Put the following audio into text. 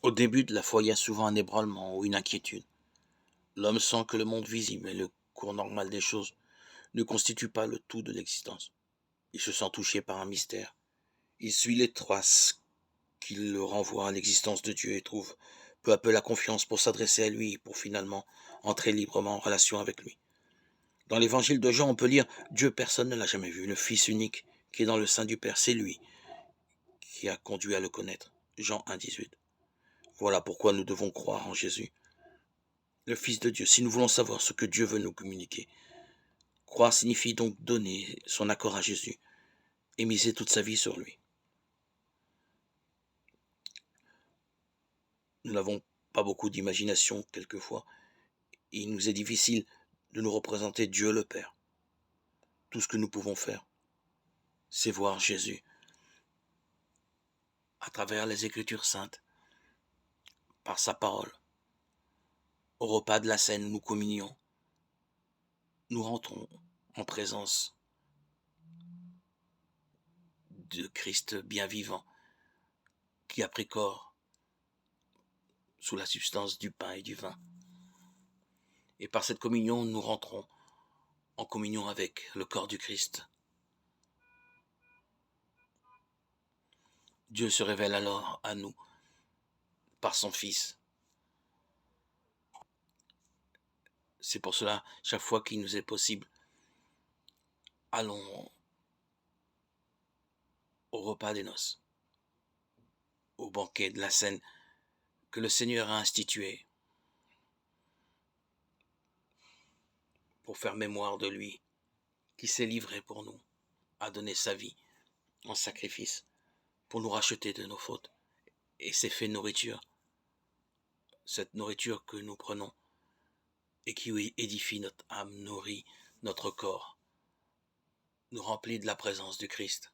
Au début de la foi, il y a souvent un ébranlement ou une inquiétude. L'homme sent que le monde visible et le cours normal des choses ne constituent pas le tout de l'existence. Il se sent touché par un mystère. Il suit les traces qui le renvoient à l'existence de Dieu et trouve peu à peu la confiance pour s'adresser à lui et pour finalement entrer librement en relation avec lui. Dans l'évangile de Jean, on peut lire Dieu, personne ne l'a jamais vu, le Fils unique qui est dans le sein du Père, c'est lui qui a conduit à le connaître. Jean 1,18. Voilà pourquoi nous devons croire en Jésus, le Fils de Dieu, si nous voulons savoir ce que Dieu veut nous communiquer. Croire signifie donc donner son accord à Jésus et miser toute sa vie sur lui. Nous n'avons pas beaucoup d'imagination quelquefois, et il nous est difficile de nous représenter Dieu le Père. Tout ce que nous pouvons faire, c'est voir Jésus à travers les Écritures saintes, par sa parole. Au repas de la scène, nous communions, nous rentrons en présence de Christ bien vivant, qui a pris corps sous la substance du pain et du vin. Et par cette communion, nous rentrons en communion avec le corps du Christ. Dieu se révèle alors à nous par son Fils. C'est pour cela, chaque fois qu'il nous est possible, allons au repas des noces, au banquet de la scène que le Seigneur a institué pour faire mémoire de lui, qui s'est livré pour nous, a donné sa vie en sacrifice pour nous racheter de nos fautes. Et c'est fait nourriture, cette nourriture que nous prenons et qui édifie notre âme, nourrit notre corps, nous remplit de la présence du Christ.